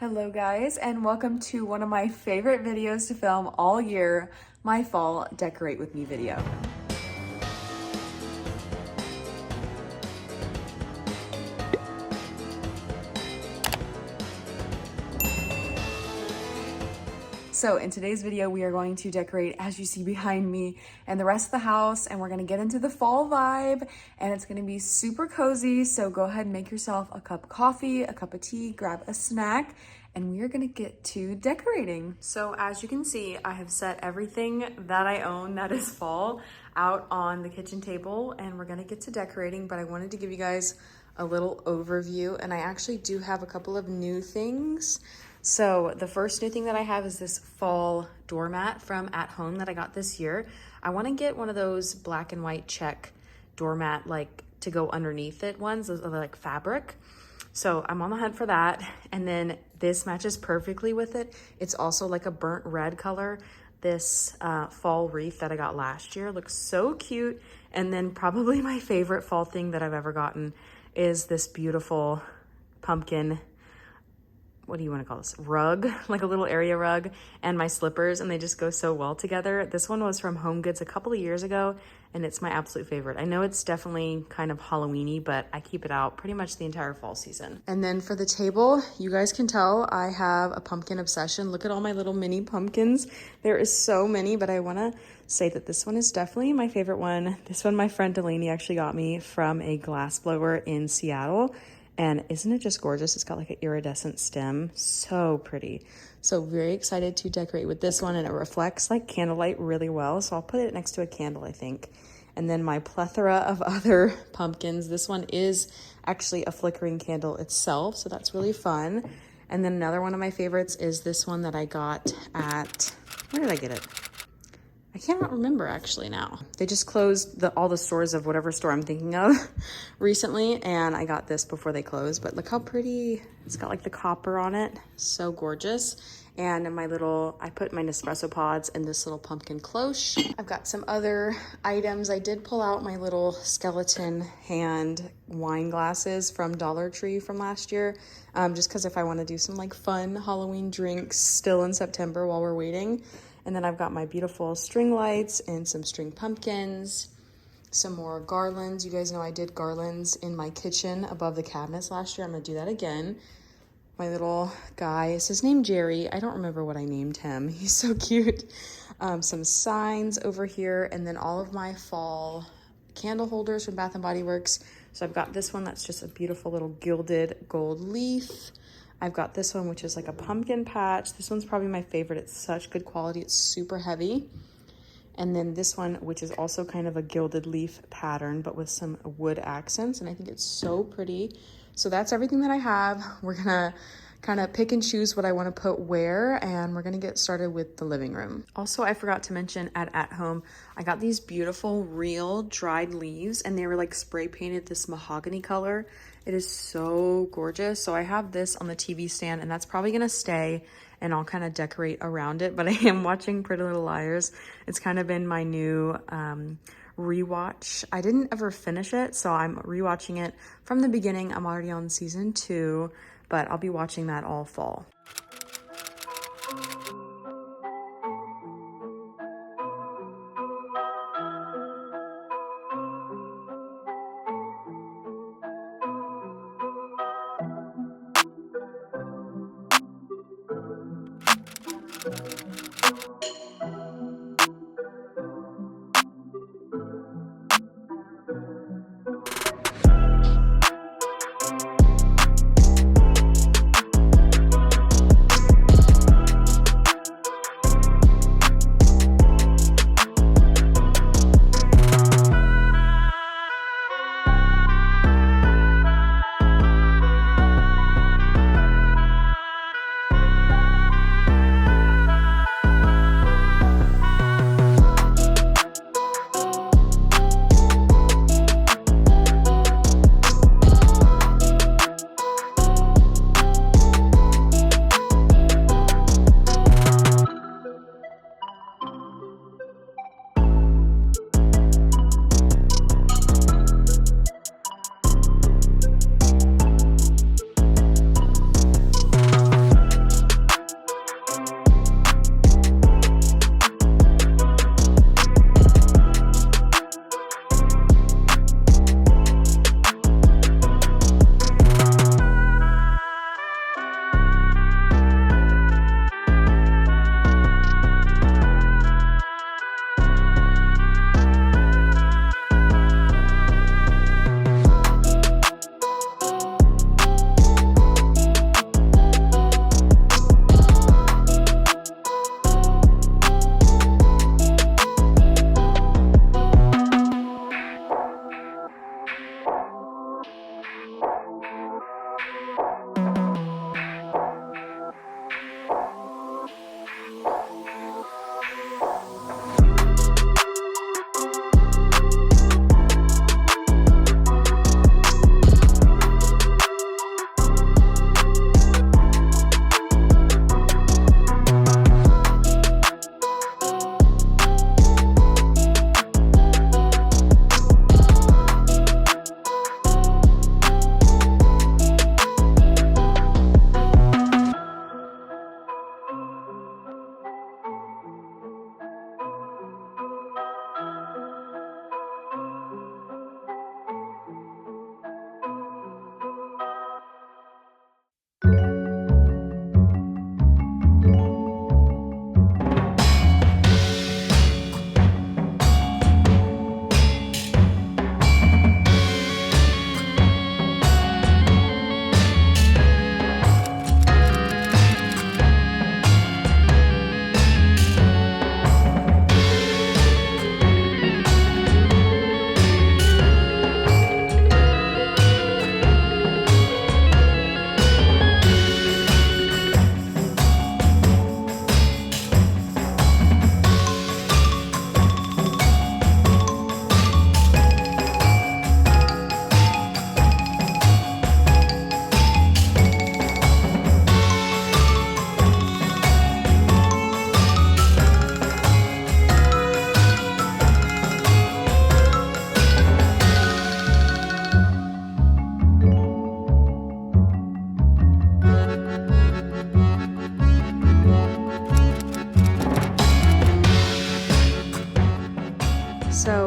Hello guys, and welcome to one of my favorite videos to film all year, my fall decorate with me video. So in today's video, we are going to decorate, as you see behind me, and the rest of the house, and we're gonna get into the fall vibe, and it's gonna be super cozy. So go ahead and make yourself a cup of coffee, a cup of tea, grab a snack, and we are gonna get to decorating. So as you can see, I have set everything that I own that is fall out on the kitchen table, and we're gonna get to decorating, but I wanted to give you guys a little overview, and I actually do have a couple of new things. So the first new thing that I have is this fall doormat from At Home that I got this year. I want to get one of those black and white check doormat, like to go underneath it ones, those are like fabric. So I'm on the hunt for that. And then this matches perfectly with it. It's also like a burnt red color. This fall wreath that I got last year looks so cute. And then probably my favorite fall thing that I've ever gotten is this beautiful pumpkin, what do you want to call this, rug, like a little area rug, and my slippers, and they just go so well together. This one was from Home Goods a couple of years ago, and it's my absolute favorite. I know it's definitely kind of Halloween-y, but I keep it out pretty much the entire fall season. And then for the table, you guys can tell I have a pumpkin obsession. Look at all my little mini pumpkins. There is so many, but I want to say that this one is definitely my favorite one. This one my friend Delaney actually got me from a glass blower in Seattle. And isn't it just gorgeous? It's got like an iridescent stem. So pretty. So very excited to decorate with this one, and it reflects like candlelight really well. So I'll put it next to a candle, I think. And then my plethora of other pumpkins. This one is actually a flickering candle itself, so that's really fun. And then another one of my favorites is this one that I got at, where did I get it? I cannot remember actually now. They just closed all the stores of whatever store I'm thinking of recently, and I got this before they closed, but look how pretty. It's got like the copper on it. So gorgeous. And I put my Nespresso pods in this little pumpkin cloche. I've got some other items. I did pull out my little skeleton hand wine glasses from Dollar Tree from last year, just because if I want to do some like fun Halloween drinks still in September while we're waiting. And then I've got my beautiful string lights and some string pumpkins, some more garlands. You guys know I did garlands in my kitchen above the cabinets last year. I'm gonna do that again. My little guy, is his name Jerry? I don't remember what I named him. He's so cute. Some signs over here, and then all of my fall candle holders from Bath & Body Works. So I've got this one that's just a beautiful little gilded gold leaf. I've got this one, which is like a pumpkin patch. This one's probably my favorite. It's such good quality. It's super heavy. And then this one, which is also kind of a gilded leaf pattern, but with some wood accents. And I think it's so pretty. So that's everything that I have. We're gonna kind of pick and choose what I want to put where, and we're gonna get started with the living room. Also, I forgot to mention at Home, I got these beautiful real dried leaves, and they were like spray painted this mahogany color. It is so gorgeous. So I have this on the TV stand, and that's probably gonna stay, and I'll kind of decorate around it. But I am watching Pretty Little Liars. It's kind of been my new rewatch. I didn't ever finish it, so I'm rewatching it from the beginning. I'm already on season 2, but I'll be watching that all fall.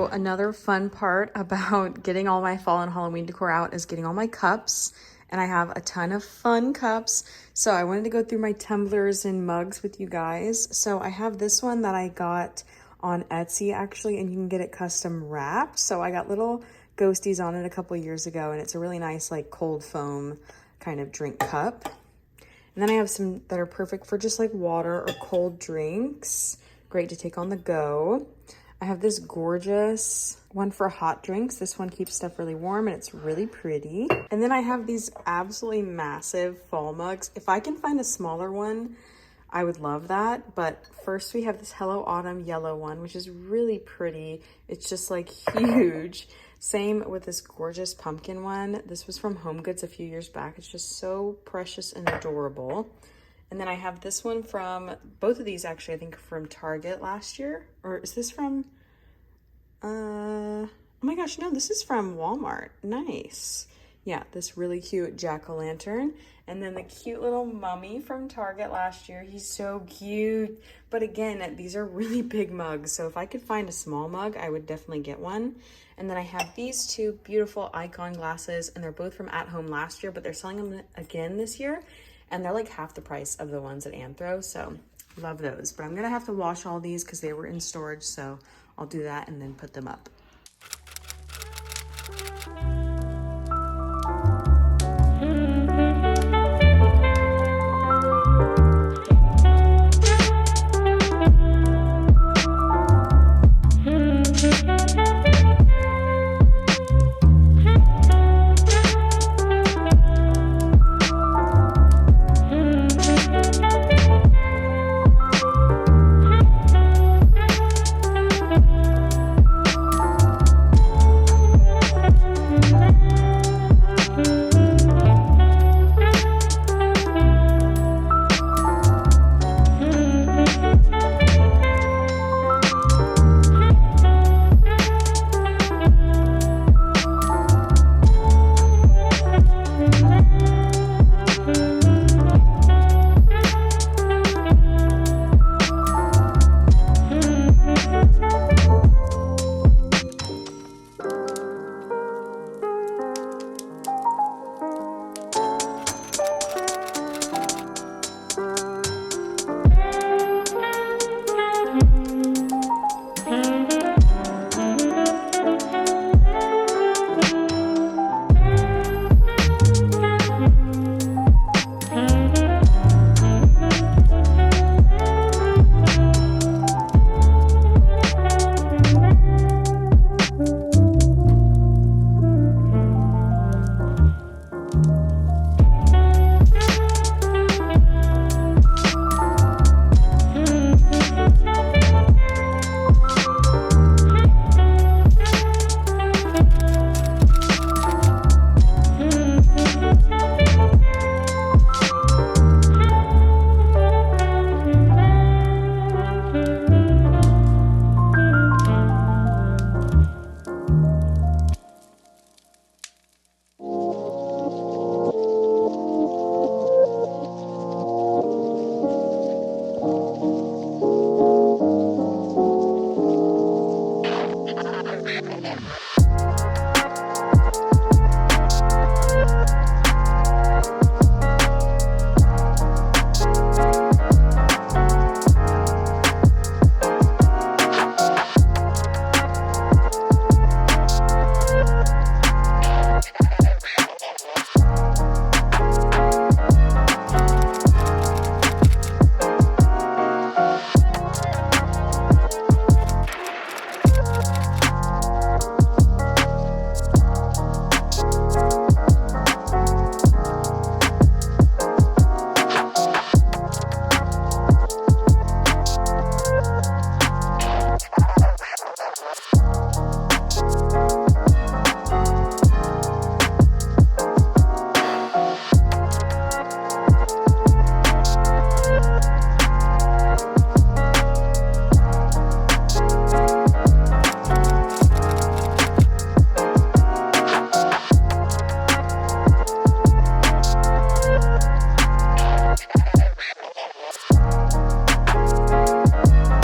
another fun part about getting all my fall and Halloween decor out is getting all my cups. And I have a ton of fun cups. So I wanted to go through my tumblers and mugs with you guys. So I have this one that I got on Etsy actually, and you can get it custom wrapped. So I got little ghosties on it a couple years ago, and it's a really nice like cold foam kind of drink cup. And then I have some that are perfect for just like water or cold drinks. Great to take on the go. I have this gorgeous one for hot drinks. This one keeps stuff really warm and it's really pretty. And then I have these absolutely massive fall mugs. If I can find a smaller one, I would love that. But first we have this Hello Autumn yellow one, which is really pretty. It's just like huge. Same with this gorgeous pumpkin one. This was from Home Goods a few years back. It's just so precious and adorable. And then I have this one from, both of these actually, I think from Target last year. Or is this from, oh my gosh, no, this is from Walmart. Nice. Yeah, this really cute jack-o'-lantern. And then the cute little mummy from Target last year. He's so cute. But again, these are really big mugs. So if I could find a small mug, I would definitely get one. And then I have these two beautiful icon glasses, and they're both from At Home last year, but they're selling them again this year. And they're like half the price of the ones at Anthro, so love those. But I'm gonna have to wash all these because they were in storage, so I'll do that and then put them up.